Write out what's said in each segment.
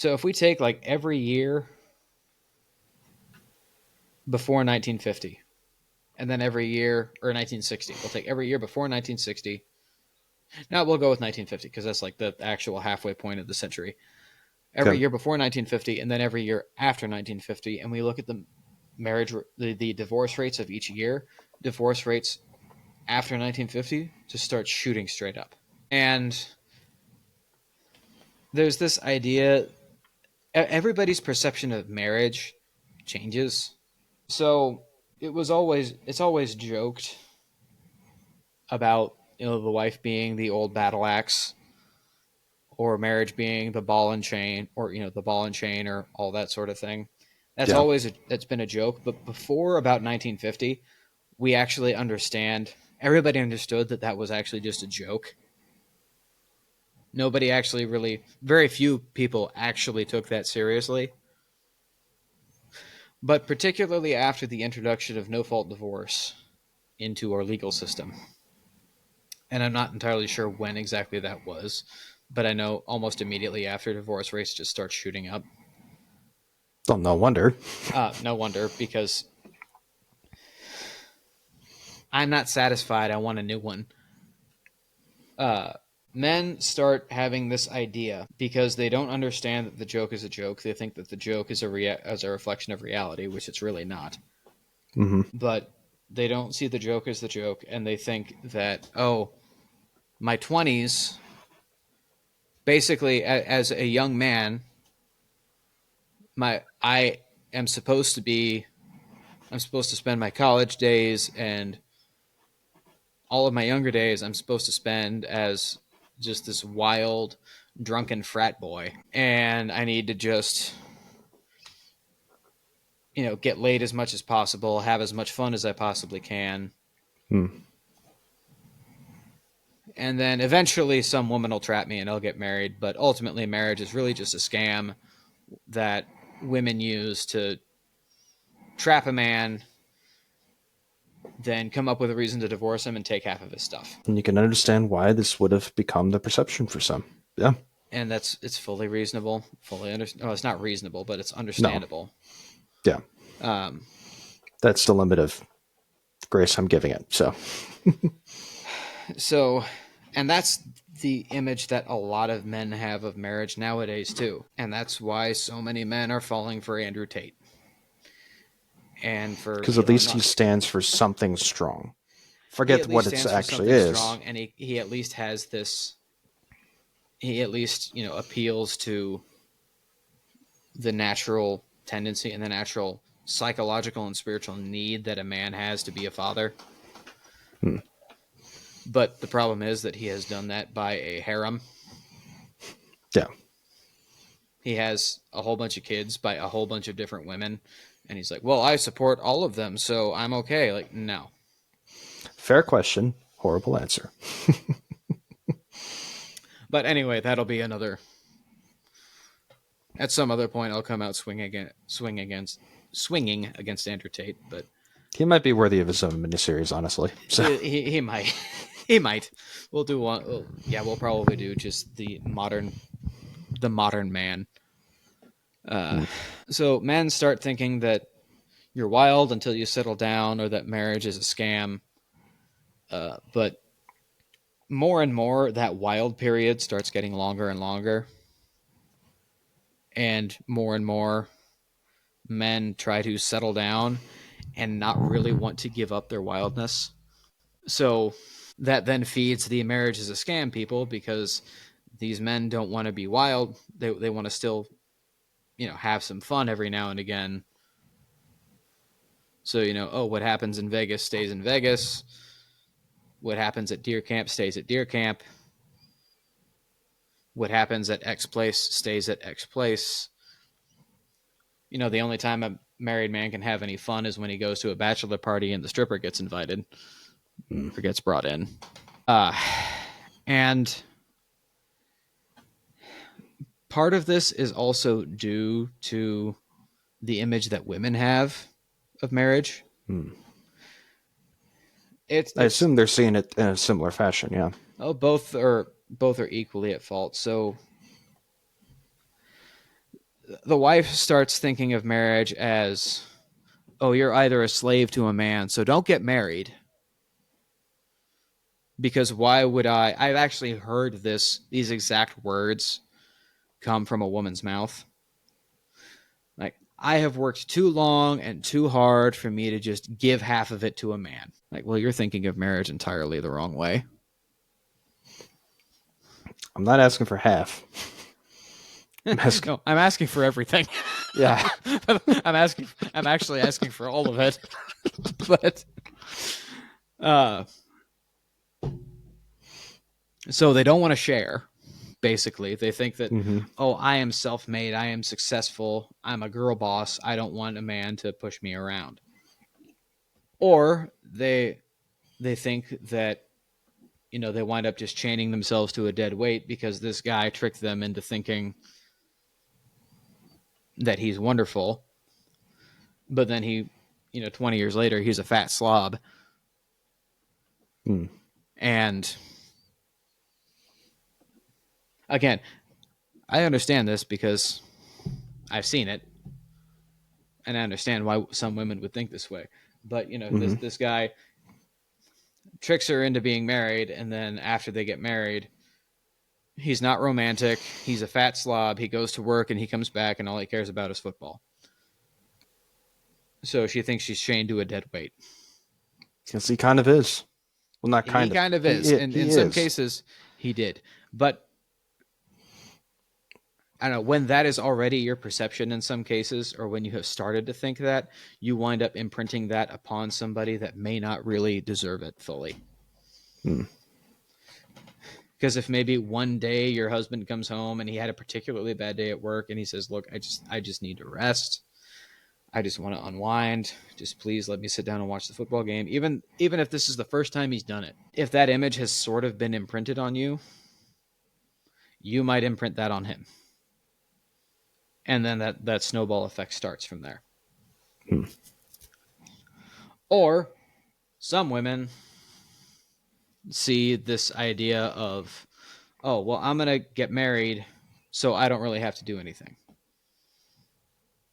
So if we take like every year before 1950, and then every year, or 1960, we'll take every year before 1960. Now we'll go with 1950 because that's like the actual halfway point of the century. Every Okay. year before 1950, and then every year after 1950, and we look at the the divorce rates of each year. Divorce rates after 1950 just start shooting straight up. And there's this idea, everybody's perception of marriage changes. So it's always joked about, the wife being the old battle axe, or marriage being the ball and chain, or the ball and chain, or all that sort of thing. Yeah. That's been a joke. But before about 1950, we actually understand. Everybody understood that that was actually just a joke. Nobody actually really, very few people actually took that seriously. But particularly after the introduction of no fault divorce into our legal system, and I'm not entirely sure when exactly that was, but I know almost immediately after, divorce rates just start shooting up. Well, no wonder. No wonder, because I'm not satisfied. I want a new one. Uh, Men start having this idea because they don't understand that the joke is a joke. They think that the joke is as a reflection of reality, which it's really not. Hmm. But they don't see the joke as the joke, and they think that, oh, my 20s, basically, as a young man, my I am supposed to be I'm supposed to spend my college days and all of my younger days I'm supposed to spend as just this wild drunken frat boy, and I need to just get laid as much as possible, have as much fun as I possibly can, Hmm. and then eventually some woman will trap me and I'll get married. But ultimately, marriage is really just a scam that women use to trap a man, then come up with a reason to divorce him and take half of his stuff. And you can understand why this would have become the perception for some. Yeah. And it's fully reasonable, fully under. No, it's not reasonable, but it's No. understandable. Yeah. Um, That's the limit of grace I'm giving it. So, so, and that's the image that a lot of men have of marriage nowadays too, and that's why so many men are falling for Andrew Tate, and for because at least he not. stands for something strong. He Forget at what least it stands for actually something is. strong, and he at least has this. He at least appeals to the natural tendency and the natural psychological and spiritual need that a man has to be a father. Hmm. But the problem is that he has done that by a harem. Yeah. He has a whole bunch of kids by a whole bunch of different women. And he's like, well, I support all of them, so I'm okay. Like, no. Fair question. Horrible answer. But anyway, that'll be another. At some other point, I'll come out swinging against Andrew Tate. But He might be worthy of his own miniseries, honestly. So, he might. He might. We'll do one. Yeah, we'll probably do just the modern man. Uh, hmm. so men start thinking that you're wild until you settle down, or that marriage is a scam. But more and more, that wild period starts getting longer and longer, and more men try to settle down and not really want to give up their wildness. So that then feeds the marriage is a scam people, because these men don't want to be wild. They want to still, have some fun every now and again. So, oh, what happens in Vegas stays in Vegas. What happens at deer camp stays at deer camp. What happens at X place stays at X place. The only time a married man can have any fun is when he goes to a bachelor party and the stripper gets invited Hmm. or gets brought in. Uh, and part of this is also due to the image that women have of marriage. Hmm. I It's assume they're seeing it in a similar fashion. Yeah. oh, both are equally at fault. So the wife starts thinking of marriage as, oh, you're either a slave to a man, so don't get married. Because why would I? I've actually heard these exact words come from a woman's mouth. Like, I have worked too long and too hard for me to just give half of it to a man. Like, well, you're thinking of marriage entirely the wrong way. I'm not asking for half. No, I'm asking for everything. Yeah. I'm actually asking for all of it. But so they don't want to share. Basically, they think that, oh, I am self-made, I am successful, I'm a girl boss, I don't want a man to push me around. Or they think that, they wind up just chaining themselves to a dead weight because this guy tricked them into thinking that he's wonderful, but then he, 20 years later, he's a fat slob. And again, I understand this because I've seen it, and I understand why some women would think this way. But this guy tricks her into being married, and then after they get married, he's not romantic. He's a fat slob. He goes to work and he comes back, and all he cares about is football. So she thinks she's chained to a dead weight. Because he kind of is. Well, not kind of. He kind of is. In some cases, he did. But I don't know, when that is already your perception in some cases, or when you have started to think that, you wind up imprinting that upon somebody that may not really deserve it fully. Because if maybe one day your husband comes home and he had a particularly bad day at work and he says, look, I just need to rest. I just want to unwind. Just please let me sit down and watch the football game. Even if this is the first time he's done it. If that image has sort of been imprinted on you, you might imprint that on him. And then that snowball effect starts from there. Or some women see this idea of, oh, well, I'm going to get married, so I don't really have to do anything.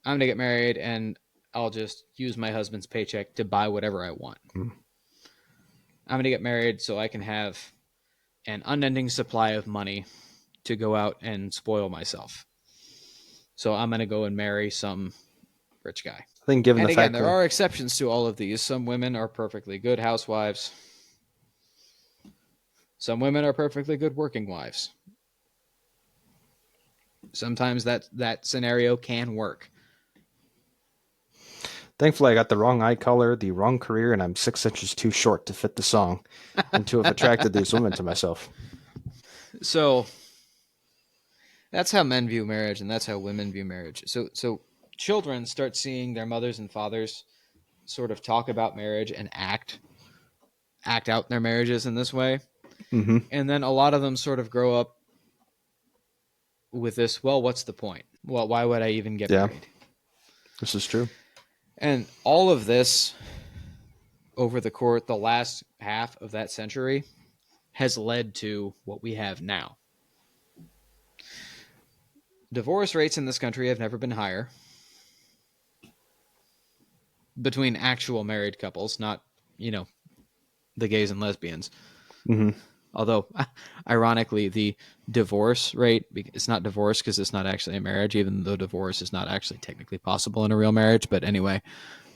I'm going to get married and I'll just use my husband's paycheck to buy whatever I want. I'm going to get married so I can have an unending supply of money to go out and spoil myself. So I'm going to go and marry some rich guy. I think given and the again, fact there that are exceptions to all of these. Some women are perfectly good housewives. Some women are perfectly good working wives. Sometimes that scenario can work. Thankfully, I got the wrong eye color, the wrong career, and I'm 6 inches too short to fit the song and to have attracted these women to myself. So that's how men view marriage, and that's how women view marriage. So children start seeing their mothers and fathers sort of talk about marriage and act out their marriages in this way. And then a lot of them sort of grow up with this, well, what's the point? Well, why would I even get married? This is true. And all of this over the last half of that century has led to what we have now. Divorce rates in this country have never been higher between actual married couples, not, the gays and lesbians. Although, ironically, the divorce rate, it's not divorce because it's not actually a marriage, even though divorce is not actually technically possible in a real marriage. But anyway,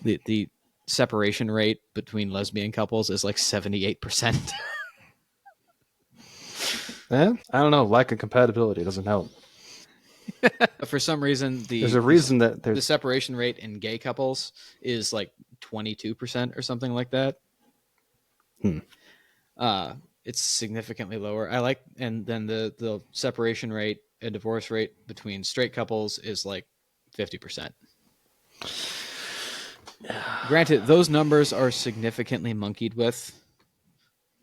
the separation rate between lesbian couples is like 78%. I don't know. Lack of compatibility doesn't help. For some reason, there's a reason that the separation rate in gay couples is like 22% or something like that. It's significantly lower. And then the separation rate and divorce rate between straight couples is like 50%. Granted, those numbers are significantly monkeyed with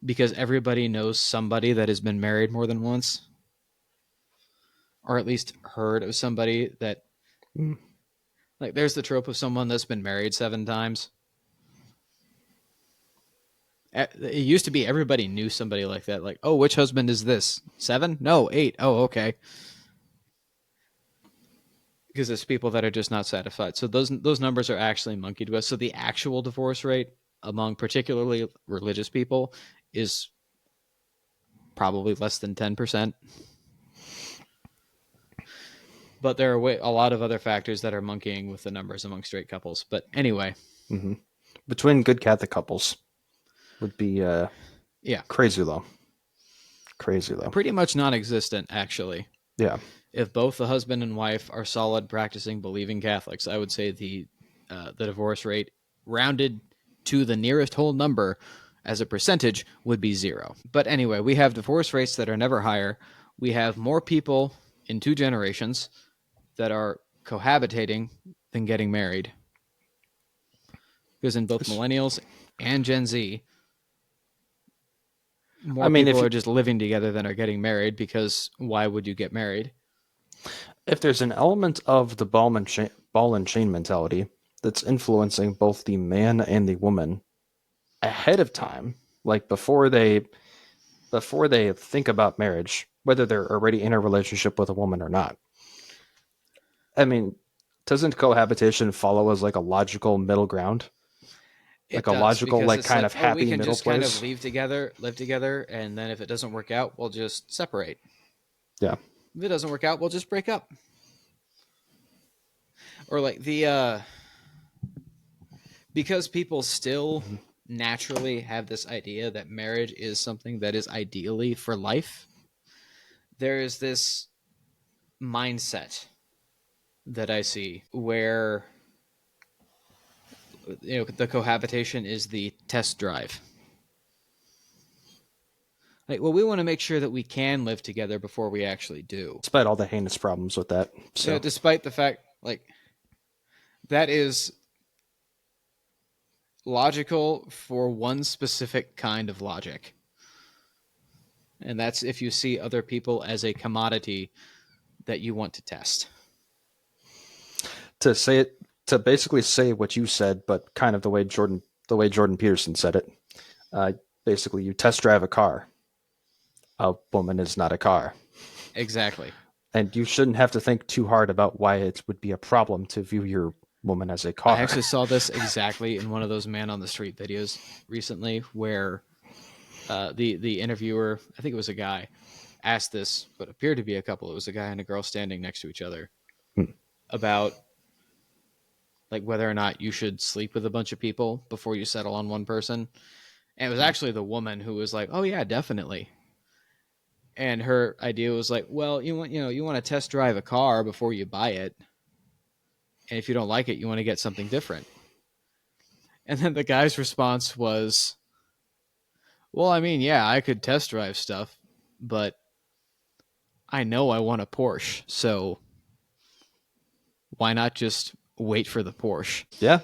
because everybody knows somebody that has been married more than once, or at least heard of somebody that, like, there's the trope of someone that's been married 7 times. It used to be everybody knew somebody like that. Like, oh, which husband is this? 7? No, 8. Oh, okay. because it's people that are just not satisfied. So those numbers are actually monkeyed with. So the actual divorce rate among particularly religious people is probably less than 10%. But there are a lot of other factors that are monkeying with the numbers among straight couples. But anyway, Between good Catholic couples would be yeah, crazy low. Crazy low. pretty much non-existent actually. Yeah. If both the husband and wife are solid, practicing, believing Catholics, I would say the divorce rate, rounded to the nearest whole number as a percentage, would be 0. But anyway, we have divorce rates that are never higher. We have more people in 2 generations that are cohabitating than getting married. Because in both millennials and Gen Z, more people are just living together than are getting married, because why would you get married? If there's an element of the ball and chain mentality that's influencing both the man and the woman ahead of time, like before they think about marriage, whether they're already in a relationship with a woman or not. I mean, doesn't cohabitation follow as like a logical middle ground? Like a logical, like kind of happy middle place? Kind of live together, and then if it doesn't work out, we'll just separate. Yeah. If it doesn't work out, we'll just break up. Or like because people still naturally have this idea that marriage is something that is ideally for life, there is this mindset that I see where the cohabitation is the test drive. Like, well, we want to make sure that we can live together before we actually do. Despite all the heinous problems with that. So despite the fact, like, that is logical for one specific kind of logic. And that's if you see other people as a commodity that you want to test. To basically say what you said, but kind of the way Jordan Peterson said it. Basically, you test drive a car. A woman is not a car. Exactly. And you shouldn't have to think too hard about why it would be a problem to view your woman as a car. I actually saw this exactly in one of those man on the street videos recently, where the interviewer, I think it was a guy, asked this, but appeared to be a couple. It was a guy and a girl standing next to each other, about like whether or not you should sleep with a bunch of people before you settle on one person. And it was actually the woman who was like, "Oh yeah, definitely." And her idea was like, "Well, you want to test drive a car before you buy it, and if you don't like it, you want to get something different." And then the guy's response was, "Well, I mean, yeah, I could test drive stuff, but I know I want a Porsche, so why not just wait for the Porsche?" Yeah.